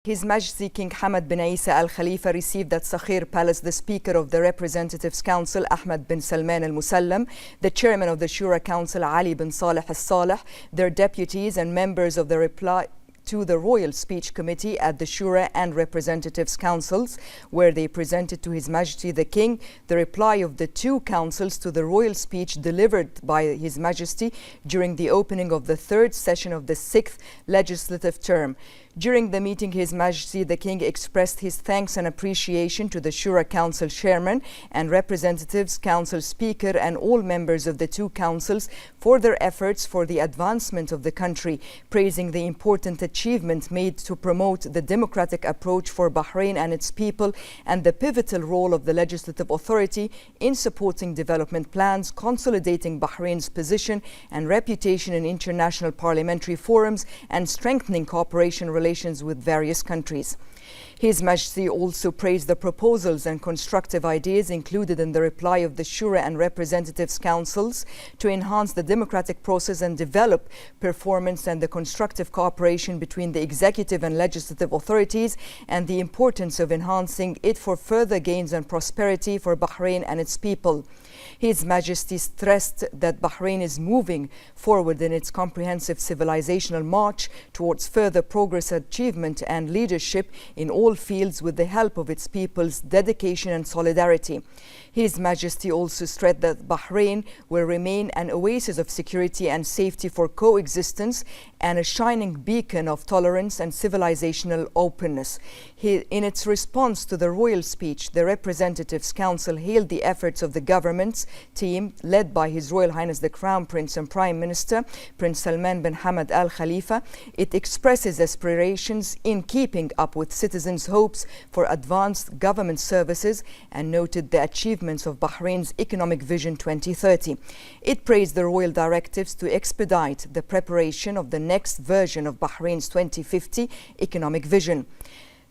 His Majesty King Hamad bin Isa Al Khalifa received at Sakhir Palace the Speaker of the Representatives Council, Ahmed bin Salman Al Musallam, the Chairman of the Shura Council, Ali bin Saleh Al Saleh, their deputies and members of the reply to the Royal Speech Committee at the Shura and Representatives Councils, where they presented to His Majesty the King the reply of the two councils to the royal speech delivered by His Majesty during the opening of the third session of the 6th legislative term. During the meeting, His Majesty the King expressed his thanks and appreciation to the Shura Council Chairman and Representatives Council Speaker and all members of the two councils for their efforts for the advancement of the country, praising the important achievement made to promote the democratic approach for Bahrain and its people and the pivotal role of the legislative authority in supporting development plans, consolidating Bahrain's position and reputation in international parliamentary forums, and strengthening cooperation relations with various countries. His Majesty also praised the proposals and constructive ideas included in the reply of the Shura and Representatives Councils to enhance the democratic process and develop performance and the constructive cooperation between the executive and legislative authorities, and the importance of enhancing it for further gains and prosperity for Bahrain and its people. His Majesty stressed that Bahrain is moving forward in its comprehensive civilizational march towards further progress, achievement and leadership in all fields with the help of its people's dedication and solidarity. His Majesty also stressed that Bahrain will remain an oasis of security and safety for coexistence and a shining beacon of tolerance and civilizational openness. In its response to the royal speech, the Representatives Council hailed the efforts of the government's team led by His Royal Highness the Crown Prince and Prime Minister Prince Salman bin Hamad Al Khalifa. It expresses aspirations in keeping up with citizens' hopes for advanced government services and noted the achievements of Bahrain's Economic Vision 2030. It praised the royal directives to expedite the preparation of the next version of Bahrain's 2050 Economic Vision.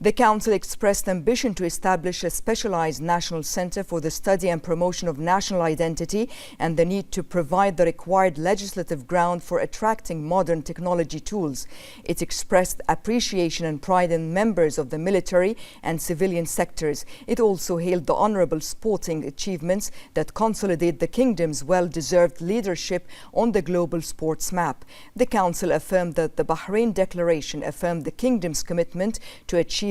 The Council expressed ambition to establish a specialized national center for the study and promotion of national identity and the need to provide the required legislative ground for attracting modern technology tools. It expressed appreciation and pride in members of the military and civilian sectors. It also hailed the honorable sporting achievements that consolidate the kingdom's well-deserved leadership on the global sports map. The Council affirmed that the Bahrain Declaration affirmed the kingdom's commitment to achieving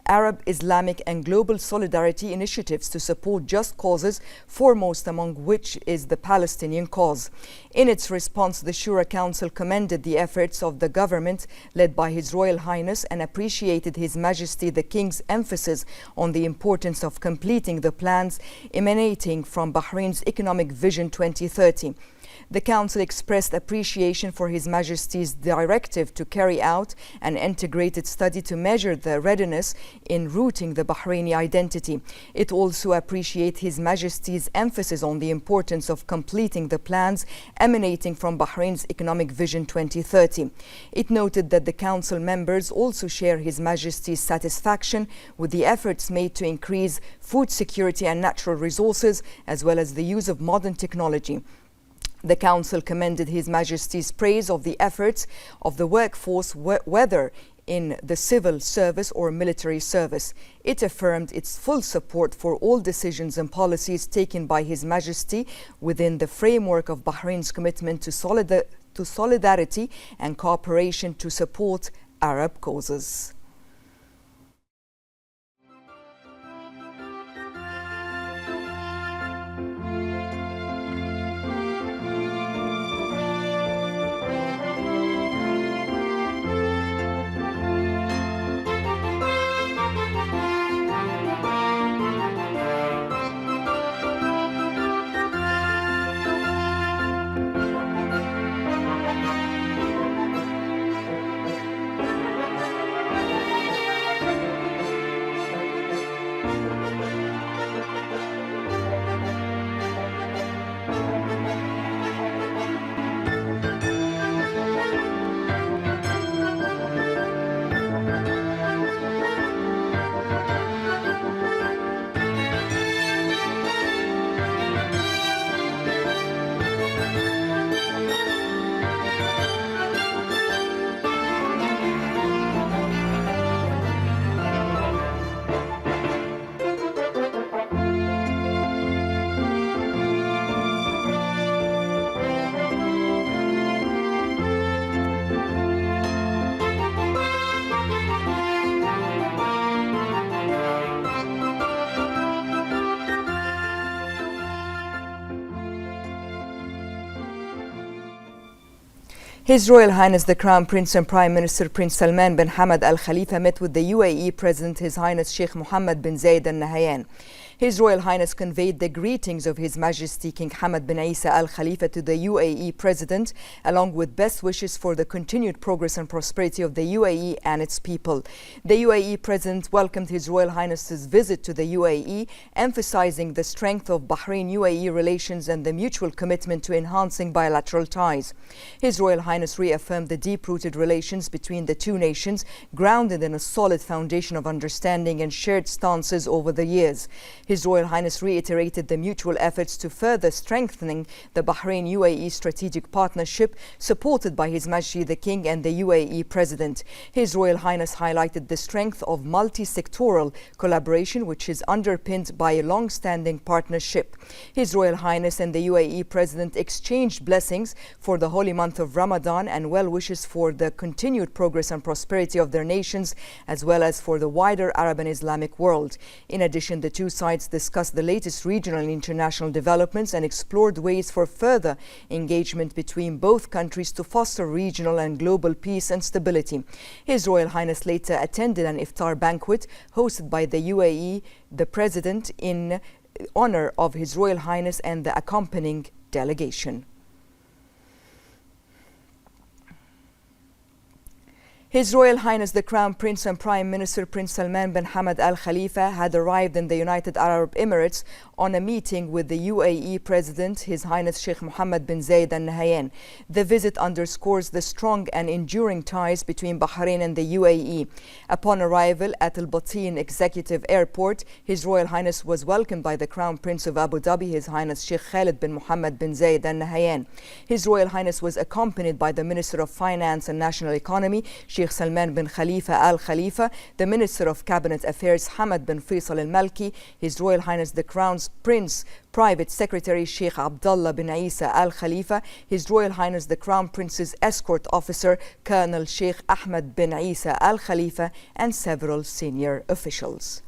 Arab, Islamic and global solidarity initiatives to support just causes, foremost among which is the Palestinian cause. In its response, the Shura Council commended the efforts of the government led by His Royal Highness and appreciated His Majesty the King's emphasis on the importance of completing the plans emanating from Bahrain's Economic Vision 2030. The Council expressed appreciation for His Majesty's directive to carry out an integrated study to measure the readiness in rooting the Bahraini identity. It also appreciates His Majesty's emphasis on the importance of completing the plans emanating from Bahrain's Economic Vision 2030. It noted that the Council members also share His Majesty's satisfaction with the efforts made to increase food security and natural resources, as well as the use of modern technology. The Council commended His Majesty's praise of the efforts of the workforce, whether in the civil service or military service. It affirmed its full support for all decisions and policies taken by His Majesty within the framework of Bahrain's commitment to solidarity and cooperation to support Arab causes. His Royal Highness the Crown Prince and Prime Minister Prince Salman bin Hamad Al Khalifa met with the UAE President His Highness Sheikh Mohammed bin Zayed Al Nahyan. His Royal Highness conveyed the greetings of His Majesty King Hamad bin Isa Al Khalifa to the UAE President, along with best wishes for the continued progress and prosperity of the UAE and its people. The UAE President welcomed His Royal Highness's visit to the UAE, emphasizing the strength of Bahrain-UAE relations and the mutual commitment to enhancing bilateral ties. His Royal Highness reaffirmed the deep-rooted relations between the two nations, grounded in a solid foundation of understanding and shared stances over the years. His Royal Highness reiterated the mutual efforts to further strengthening the Bahrain-UAE strategic partnership, supported by His Majesty the King and the UAE President. His Royal Highness highlighted the strength of multi-sectoral collaboration, which is underpinned by a long-standing partnership. His Royal Highness and the UAE President exchanged blessings for the holy month of Ramadan and well wishes for the continued progress and prosperity of their nations, as well as for the wider Arab and Islamic world. In addition, the two sides discussed the latest regional and international developments and explored ways for further engagement between both countries to foster regional and global peace and stability. His Royal Highness later attended an iftar banquet hosted by the UAE, the President, in honor of His Royal Highness and the accompanying delegation. His Royal Highness the Crown Prince and Prime Minister Prince Salman bin Hamad Al Khalifa had arrived in the United Arab Emirates on a meeting with the UAE President, His Highness Sheikh Mohammed bin Zayed Al Nahyan. The visit underscores the strong and enduring ties between Bahrain and the UAE. Upon arrival at Bulletin Executive Airport, His Royal Highness was welcomed by the Crown Prince of Abu Dhabi, His Highness Sheikh Khalid bin Mohammed bin Zayed Al Nahyan. His Royal Highness was accompanied by the Minister of Finance and National Economy, Sheikh Salman bin Khalifa Al Khalifa, the Minister of Cabinet Affairs Hamad bin Faisal Al Malki, His Royal Highness the Crown's Prince Private Secretary Sheikh Abdullah bin Isa Al Khalifa, His Royal Highness the Crown Prince's Escort Officer Colonel Sheikh Ahmed bin Isa Al Khalifa, and several senior officials.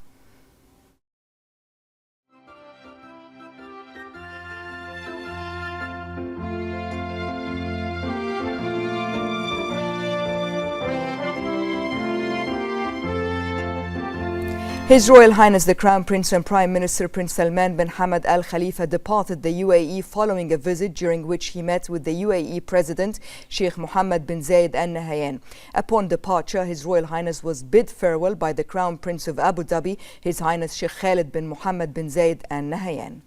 His Royal Highness the Crown Prince and Prime Minister Prince Salman bin Hamad Al Khalifa departed the UAE following a visit during which he met with the UAE President Sheikh Mohammed bin Zayed Al Nahyan. Upon departure, His Royal Highness was bid farewell by the Crown Prince of Abu Dhabi, His Highness Sheikh Khalid bin Mohammed bin Zayed Al Nahyan.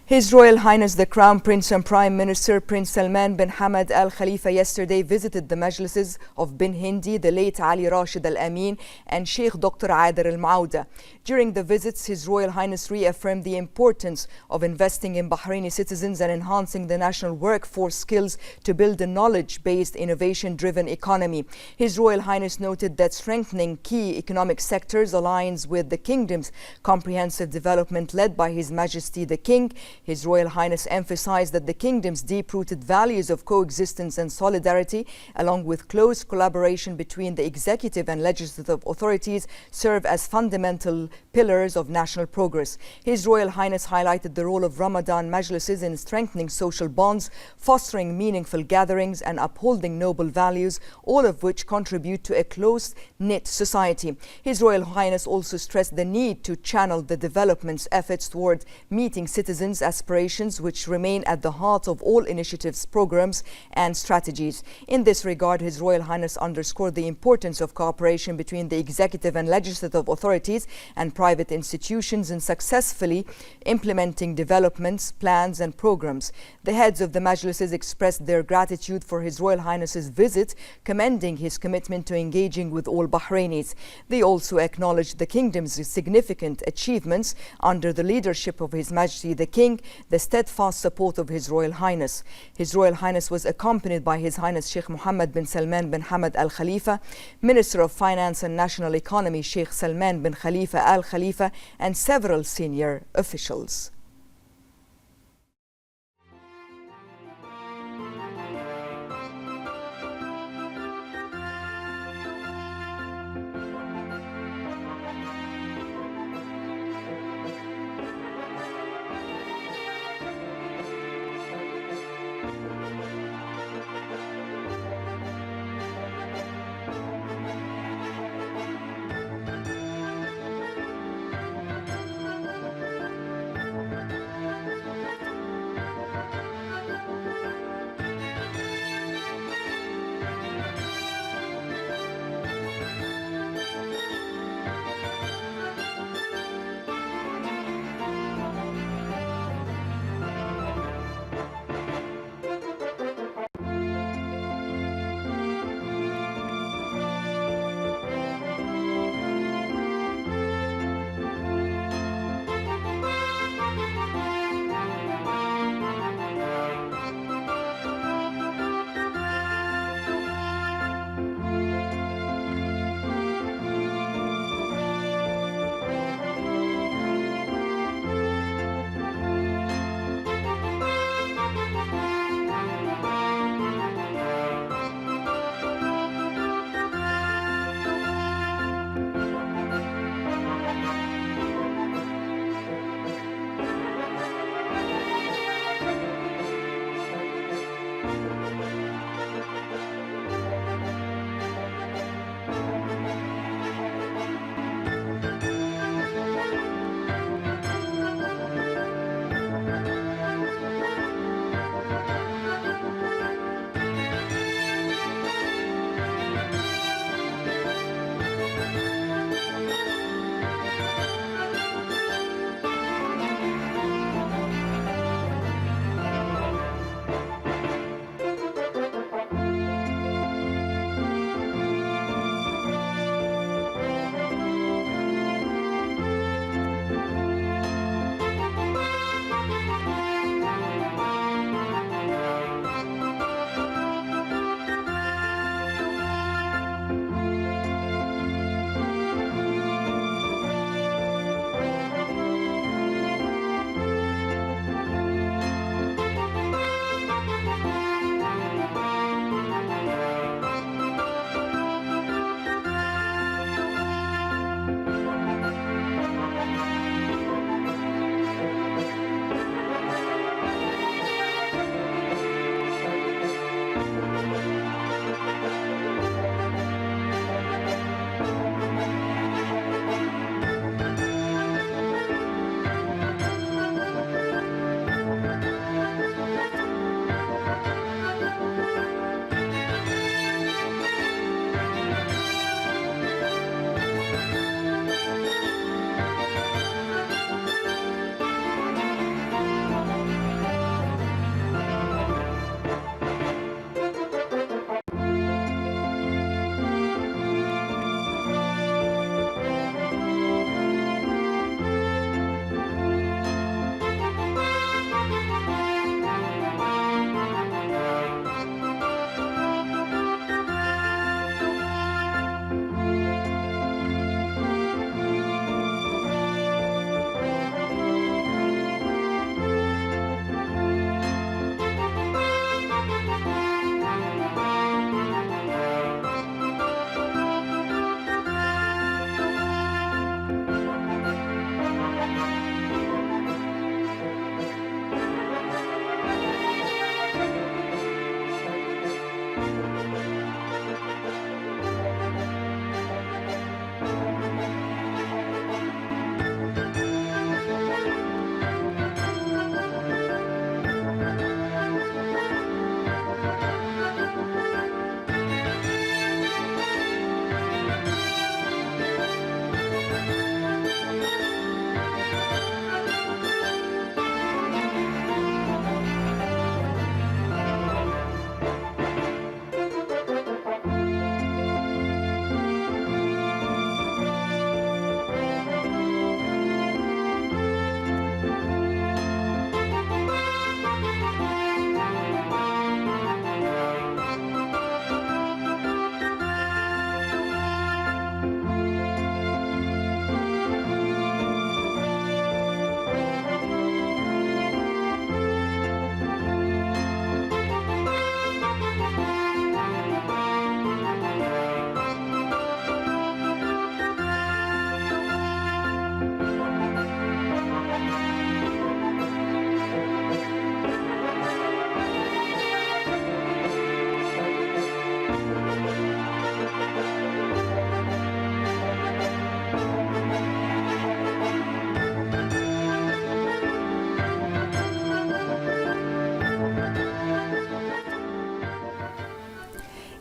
His Royal Highness the Crown Prince and Prime Minister Prince Salman bin Hamad Al Khalifa yesterday visited the majlises of Bin Hindi, the late Ali Rashid Al Amin, and Sheikh Dr. Adar Al Mauda. During the visits, His Royal Highness reaffirmed the importance of investing in Bahraini citizens and enhancing the national workforce skills to build a knowledge-based, innovation-driven economy. His Royal Highness noted that strengthening key economic sectors aligns with the kingdom's comprehensive development led by His Majesty the King. His Royal Highness emphasized that the kingdom's deep-rooted values of coexistence and solidarity, along with close collaboration between the executive and legislative authorities, serve as fundamental pillars of national progress. His Royal Highness highlighted the role of Ramadan majlises in strengthening social bonds, fostering meaningful gatherings, and upholding noble values, all of which contribute to a close-knit society. His Royal Highness also stressed the need to channel the development's efforts toward meeting citizens' aspirations, which remain at the heart of all initiatives, programs, and strategies. In this regard, His Royal Highness underscored the importance of cooperation between the executive and legislative authorities and private institutions in successfully implementing developments, plans, and programs. The heads of the majlises expressed their gratitude for His Royal Highness's visit, commending his commitment to engaging with all Bahrainis. They also acknowledged the kingdom's significant achievements under the leadership of His Majesty the King, the steadfast support of His Royal Highness. His Royal Highness was accompanied by His Highness Sheikh Mohammed bin Salman bin Hamad Al Khalifa, Minister of Finance and National Economy Sheikh Salman bin Khalifa Al Khalifa, and several senior officials.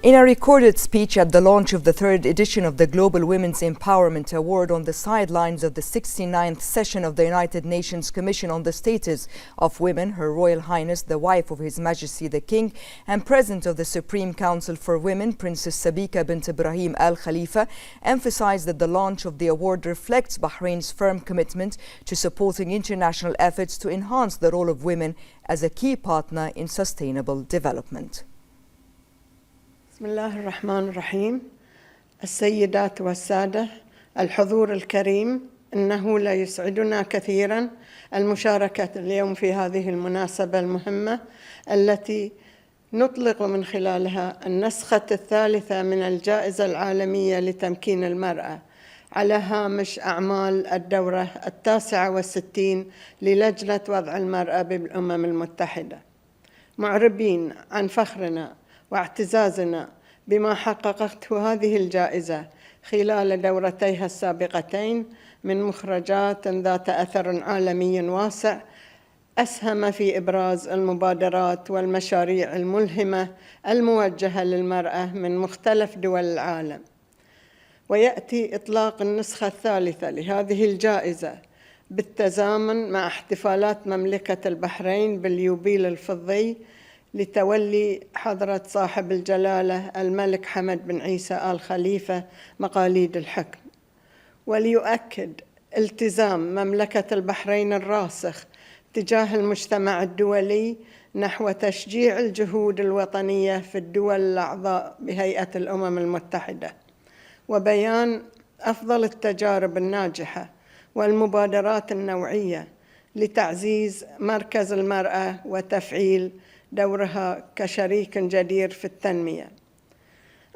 In a recorded speech at the launch of the third edition of the Global Women's Empowerment Award on the sidelines of the 69th session of the United Nations Commission on the Status of Women, Her Royal Highness, the wife of His Majesty the King, and President of the Supreme Council for Women, Princess Sabika bint Ibrahim Al Khalifa, emphasized that the launch of the award reflects Bahrain's firm commitment to supporting international efforts to enhance the role of women as a key partner in sustainable development. بسم الله الرحمن الرحيم. السيدات والسادة، الحضور الكريم، إنه لا يسعدنا كثيرا المشاركة اليوم في هذه المناسبة المهمة التي نطلق من خلالها النسخة الثالثة من الجائزة العالمية لتمكين المرأة على هامش أعمال الدورة 69 للجنة وضع المرأة بالأمم المتحدة، معربين عن فخرنا واعتزازنا بما حققته هذه الجائزة خلال دورتيها السابقتين من مخرجات ذات أثر عالمي واسع أسهم في إبراز المبادرات والمشاريع الملهمة الموجهة للمرأة من مختلف دول العالم. ويأتي إطلاق النسخة الثالثة لهذه الجائزة بالتزامن مع احتفالات مملكة البحرين باليوبيل الفضي لتولي حضرة صاحب الجلالة الملك حمد بن عيسى آل خليفة مقاليد الحكم، وليؤكد التزام مملكة البحرين الراسخ تجاه المجتمع الدولي نحو تشجيع الجهود الوطنية في الدول الأعضاء بهيئة الأمم المتحدة، وبيان أفضل التجارب الناجحة والمبادرات النوعية لتعزيز مركز المرأة وتفعيل دورها كشريك جدير في التنمية.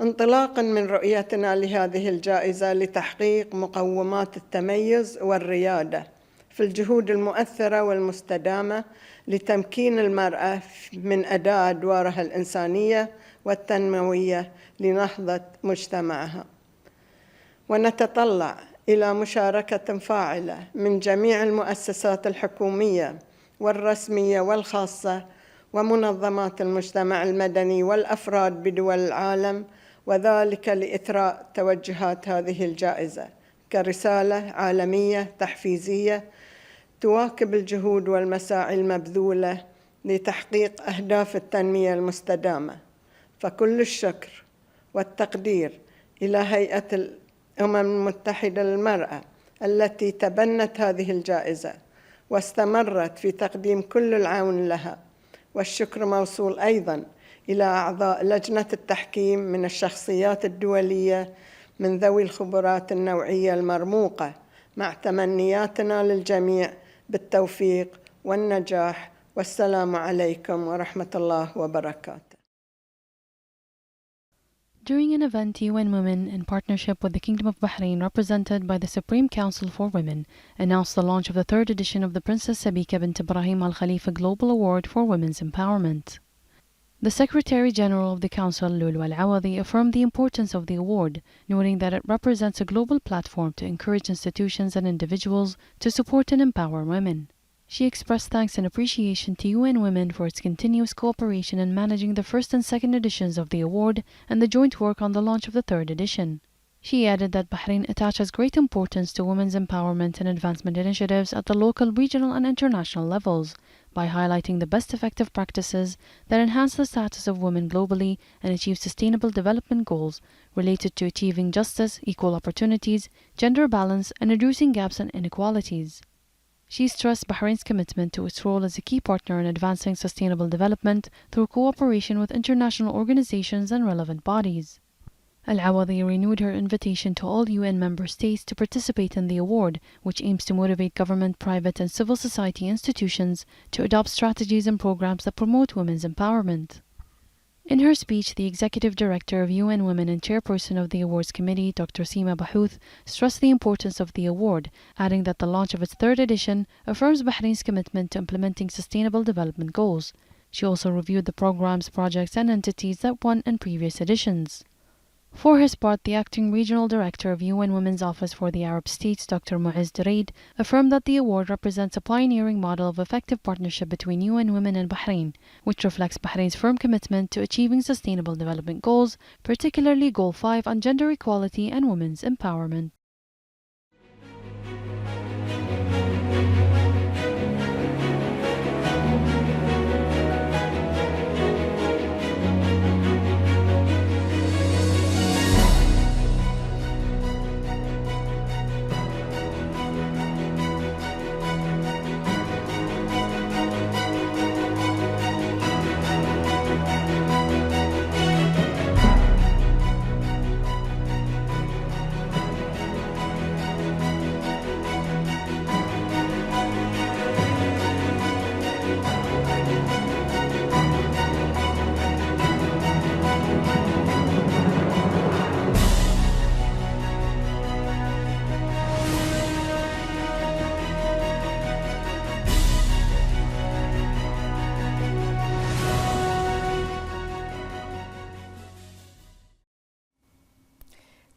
انطلاقاً من رؤيتنا لهذه الجائزة لتحقيق مقومات التميز والريادة في الجهود المؤثرة والمستدامة لتمكين المرأة من أداء أدوارها الإنسانية والتنموية لنهضة مجتمعها، ونتطلع إلى مشاركة فاعلة من جميع المؤسسات الحكومية والرسمية والخاصة ومنظمات المجتمع المدني والأفراد بدول العالم، وذلك لإثراء توجهات هذه الجائزة كرسالة عالمية تحفيزية تواكب الجهود والمساعي المبذولة لتحقيق أهداف التنمية المستدامة. فكل الشكر والتقدير إلى هيئة الأمم المتحدة للمرأة التي تبنت هذه الجائزة واستمرت في تقديم كل العون لها، والشكر موصول أيضاً إلى أعضاء لجنة التحكيم من الشخصيات الدولية من ذوي الخبرات النوعية المرموقة، مع تمنياتنا للجميع بالتوفيق والنجاح، والسلام عليكم ورحمة الله وبركاته. During an event, UN Women, in partnership with the Kingdom of Bahrain, represented by the Supreme Council for Women, announced the launch of the third edition of the Princess Sabika bint Ibrahim Al Khalifa Global Award for Women's Empowerment. The Secretary General of the Council, Lulu Al-Awadi, affirmed the importance of the award, noting that it represents a global platform to encourage institutions and individuals to support and empower women. She expressed thanks and appreciation to UN Women for its continuous cooperation in managing the first and second editions of the award and the joint work on the launch of the third edition. She added that Bahrain attaches great importance to women's empowerment and advancement initiatives at the local, regional and international levels by highlighting the best effective practices that enhance the status of women globally and achieve sustainable development goals related to achieving justice, equal opportunities, gender balance and reducing gaps and inequalities. She stressed Bahrain's commitment to its role as a key partner in advancing sustainable development through cooperation with international organizations and relevant bodies. Al-Awadi renewed her invitation to all UN member states to participate in the award, which aims to motivate government, private and civil society institutions to adopt strategies and programs that promote women's empowerment. In her speech, the Executive Director of UN Women and Chairperson of the Awards Committee, Dr. Seema Bahouth, stressed the importance of the award, adding that the launch of its third edition affirms Bahrain's commitment to implementing sustainable development goals. She also reviewed the programs, projects and entities that won in previous editions. For his part, the acting regional director of UN Women's Office for the Arab States, Dr. Mu'izz Duraid, affirmed that the award represents a pioneering model of effective partnership between UN Women and Bahrain, which reflects Bahrain's firm commitment to achieving sustainable development goals, particularly Goal 5 on gender equality and women's empowerment.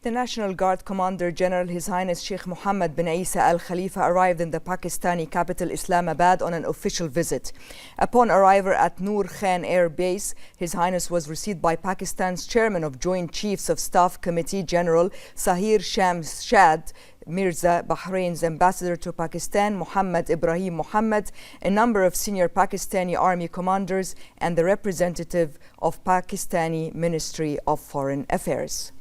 The National Guard Commander General His Highness Sheikh Mohammed bin Isa Al Khalifa arrived in the Pakistani capital Islamabad on an official visit. Upon arrival at Noor Khan Air Base, His Highness was received by Pakistan's Chairman of Joint Chiefs of Staff Committee General Sahir Shamshad Mirza, Bahrain's ambassador to Pakistan Muhammad Ibrahim Muhammad, a number of senior Pakistani army commanders, and the representative of Pakistani Ministry of Foreign Affairs.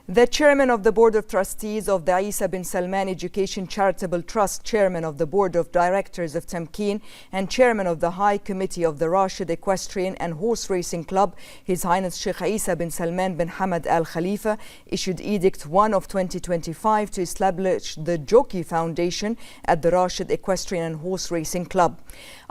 The chairman of the Board of Trustees of the Isa bin Salman Education Charitable Trust, chairman of the Board of Directors of Tamkeen, and chairman of the High Committee of the Rashid Equestrian and Horse Racing Club, His Highness Sheikh Isa bin Salman bin Hamad Al Khalifa, issued Edict 1 of 2025 to establish the Jockey Foundation at the Rashid Equestrian and Horse Racing Club.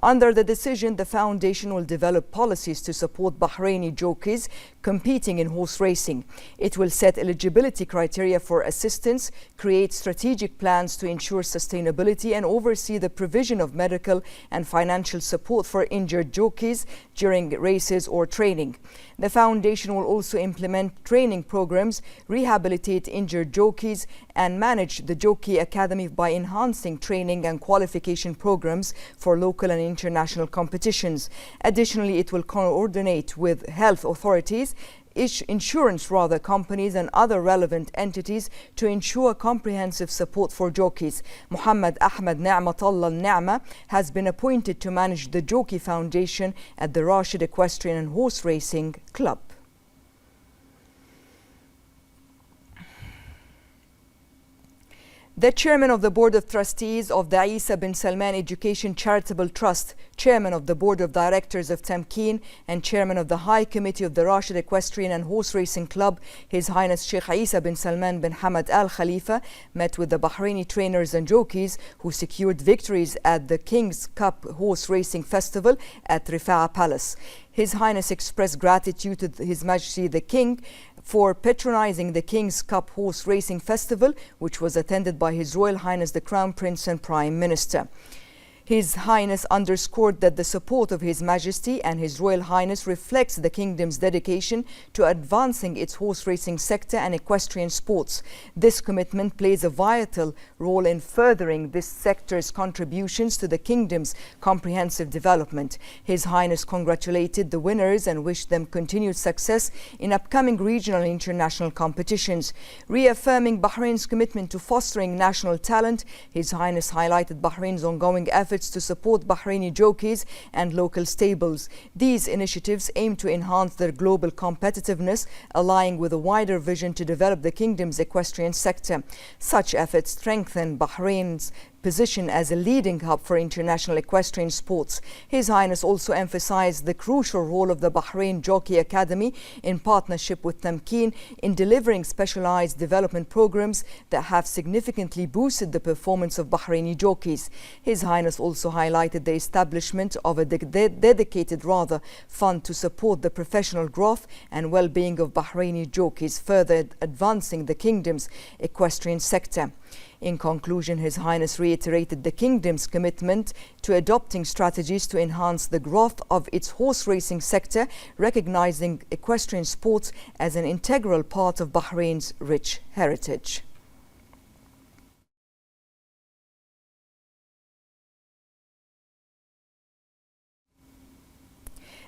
Under the decision, the foundation will develop policies to support Bahraini jockeys competing in horse racing. It will set eligibility criteria for assistance, create strategic plans to ensure sustainability, and oversee the provision of medical and financial support for injured jockeys during races or training. The foundation will also implement training programs, rehabilitate injured jockeys, and manage the Jockey Academy by enhancing training and qualification programs for local and international competitions. Additionally, it will coordinate with health authorities, insurance companies and other relevant entities to ensure comprehensive support for jockeys. Muhammad Ahmed Ni'matullah Ni'ma has been appointed to manage the Jockey Foundation at the Rashid Equestrian and Horse Racing Club. The chairman of the Board of Trustees of the Isa bin Salman Education Charitable Trust, chairman of the Board of Directors of Tamkeen, and chairman of the High Committee of the Rashid Equestrian and Horse Racing Club, His Highness Sheikh Isa bin Salman bin Hamad Al Khalifa, met with the Bahraini trainers and jockeys who secured victories at the King's Cup Horse Racing Festival at Rifa'a Palace. His Highness expressed gratitude to His Majesty the King for patronizing the King's Cup Horse Racing Festival, which was attended by His Royal Highness the Crown Prince and Prime Minister. His Highness underscored that the support of His Majesty and His Royal Highness reflects the Kingdom's dedication to advancing its horse racing sector and equestrian sports. This commitment plays a vital role in furthering this sector's contributions to the Kingdom's comprehensive development. His Highness congratulated the winners and wished them continued success in upcoming regional and international competitions. Reaffirming Bahrain's commitment to fostering national talent, His Highness highlighted Bahrain's ongoing efforts to support Bahraini jockeys and local stables. These initiatives aim to enhance their global competitiveness, aligning with a wider vision to develop the Kingdom's equestrian sector. Such efforts strengthen Bahrain's position as a leading hub for international equestrian sports. His Highness also emphasized the crucial role of the Bahrain Jockey Academy in partnership with Tamkeen in delivering specialized development programs that have significantly boosted the performance of Bahraini jockeys. His Highness also highlighted the establishment of a dedicated fund to support the professional growth and well-being of Bahraini jockeys, further advancing the Kingdom's equestrian sector. In conclusion, His Highness reiterated the Kingdom's commitment to adopting strategies to enhance the growth of its horse racing sector, recognizing equestrian sports as an integral part of Bahrain's rich heritage.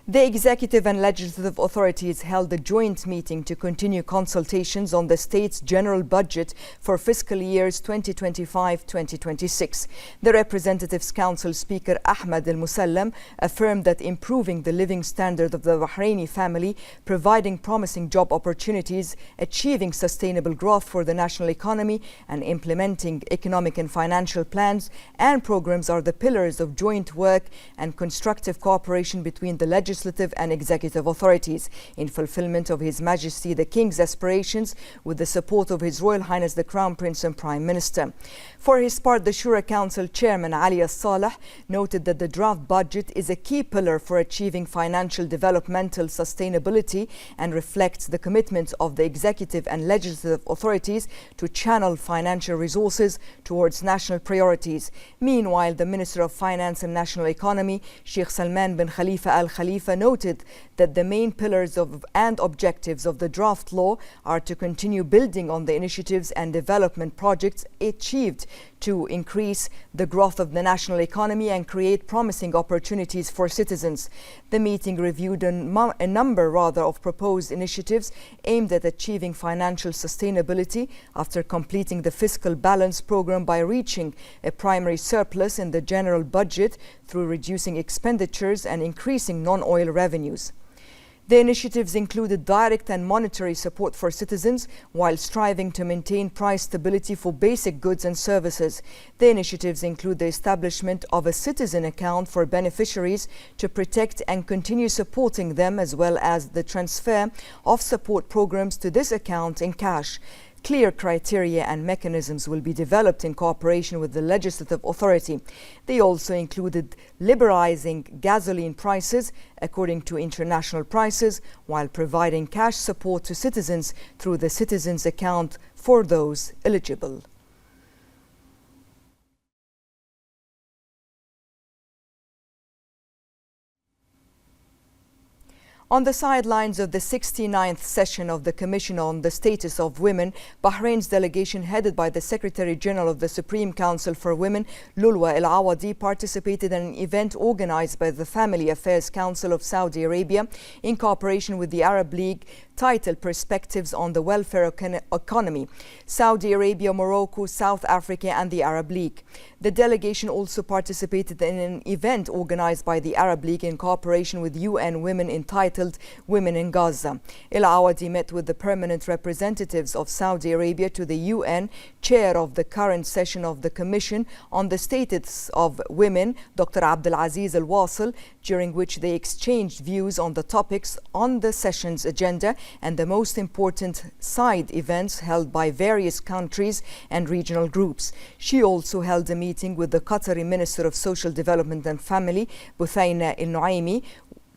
The executive and legislative authorities held a joint meeting to continue consultations on the state's general budget for fiscal years 2025-2026. The Representatives Council Speaker Ahmed Al-Musallam affirmed that improving the living standard of the Bahraini family, providing promising job opportunities, achieving sustainable growth for the national economy, and implementing economic and financial plans and programs are the pillars of joint work and constructive cooperation between the legislative and executive authorities in fulfillment of His Majesty the King's aspirations with the support of His Royal Highness the Crown Prince and Prime Minister. For his part, the Shura Council Chairman Ali Al-Saleh noted that the draft budget is a key pillar for achieving financial developmental sustainability and reflects the commitment of the executive and legislative authorities to channel financial resources towards national priorities. Meanwhile, the Minister of Finance and National Economy, Sheikh Salman bin Khalifa Al Khalifa, noted that the main pillars and objectives of the draft law are to continue building on the initiatives and development projects achieved to increase the growth of the national economy and create promising opportunities for citizens. The meeting reviewed a number of proposed initiatives aimed at achieving financial sustainability after completing the fiscal balance program by reaching a primary surplus in the general budget through reducing expenditures and increasing non-oil revenues. The initiatives included direct and monetary support for citizens while striving to maintain price stability for basic goods and services. The initiatives include the establishment of a citizen account for beneficiaries to protect and continue supporting them, as well as the transfer of support programs to this account in cash. Clear criteria and mechanisms will be developed in cooperation with the legislative authority. They also included liberalizing gasoline prices according to international prices, while providing cash support to citizens through the citizens' account for those eligible. On the sidelines of the 69th session of the Commission on the Status of Women, Bahrain's delegation, headed by the Secretary General of the Supreme Council for Women, Lulwa Al-Awadi, participated in an event organized by the Family Affairs Council of Saudi Arabia in cooperation with the Arab League, titled Perspectives on the Welfare Economy, Saudi Arabia, Morocco, South Africa and the Arab League. The delegation also participated in an event organized by the Arab League in cooperation with UN Women entitled Women in Gaza. Al-Awadi met with the permanent representatives of Saudi Arabia to the UN, chair of the current session of the Commission on the Status of Women, Dr. Abdulaziz Al-Wasil, during which they exchanged views on the topics on the session's agenda and the most important side events held by various countries and regional groups. She also held a meeting with the Qatari Minister of Social Development and Family, Buthaina Al-Nuaimi,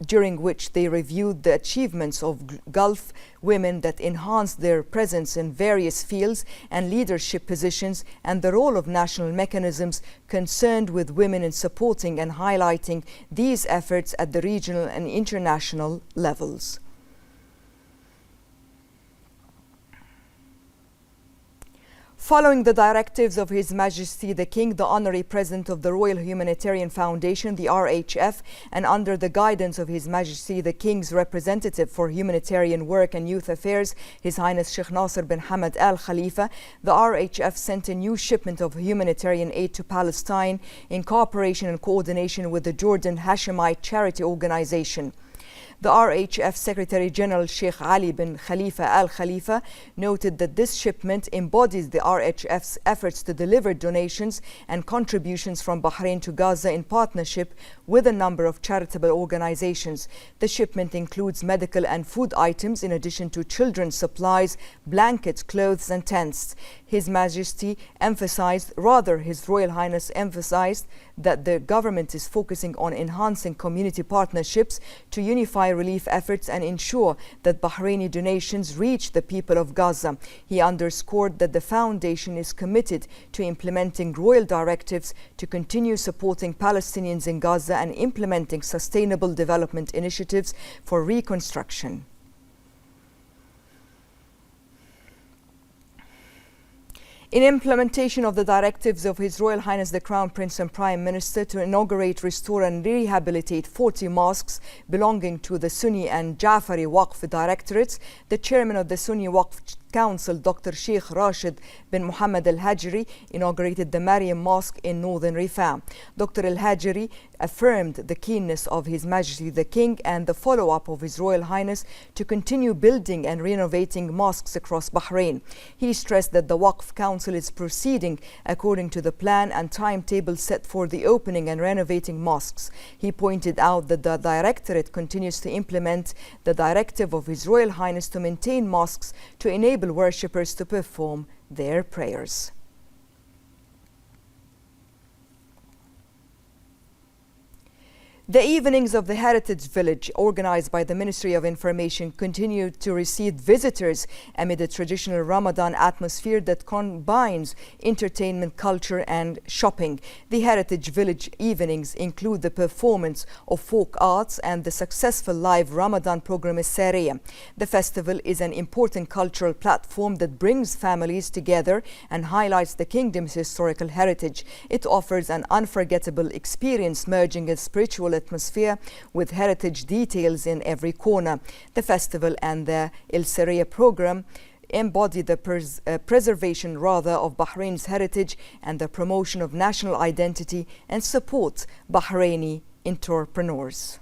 during which they reviewed the achievements of Gulf women that enhanced their presence in various fields and leadership positions, and the role of national mechanisms concerned with women in supporting and highlighting these efforts at the regional and international levels. Following the directives of His Majesty the King, the Honorary President of the Royal Humanitarian Foundation, the RHF, and under the guidance of His Majesty the King's representative for humanitarian work and youth affairs, His Highness Sheikh Nasser bin Hamad Al Khalifa, the RHF sent a new shipment of humanitarian aid to Palestine in cooperation and coordination with the Jordan Hashemite Charity Organization. The RHF Secretary General Sheikh Ali bin Khalifa Al Khalifa noted that this shipment embodies the RHF's efforts to deliver donations and contributions from Bahrain to Gaza in partnership with a number of charitable organizations. The shipment includes medical and food items in addition to children's supplies, blankets, clothes and tents. His Majesty emphasized, His Royal Highness emphasized that the government is focusing on enhancing community partnerships to unify intensify relief efforts and ensure that Bahraini donations reach the people of Gaza. He underscored that the foundation is committed to implementing royal directives to continue supporting Palestinians in Gaza and implementing sustainable development initiatives for reconstruction. In implementation of the directives of His Royal Highness the Crown Prince and Prime Minister to inaugurate, restore and rehabilitate 40 mosques belonging to the Sunni and Ja'fari Waqf Directorates, the chairman of the Sunni Waqf Council, Dr. Sheikh Rashid bin Muhammad Al-Hajri, inaugurated the Mariam Mosque in northern Rifah. Dr. Al-Hajri affirmed the keenness of His Majesty the King and the follow-up of His Royal Highness to continue building and renovating mosques across Bahrain. He stressed that the Waqf Council is proceeding according to the plan and timetable set for the opening and renovating mosques. He pointed out that the Directorate continues to implement the directive of His Royal Highness to maintain mosques to enable worshippers to perform their prayers. The evenings of the Heritage Village, organized by the Ministry of Information, continue to receive visitors amid a traditional Ramadan atmosphere that combines entertainment, culture and shopping. The Heritage Village evenings include the performance of folk arts and the successful live Ramadan program Sariya. The festival is an important cultural platform that brings families together and highlights the kingdom's historical heritage. It offers an unforgettable experience, merging a spiritual atmosphere with heritage details in every corner. The festival and the El Sariya program embody the preservation of Bahrain's heritage and the promotion of national identity and support Bahraini entrepreneurs.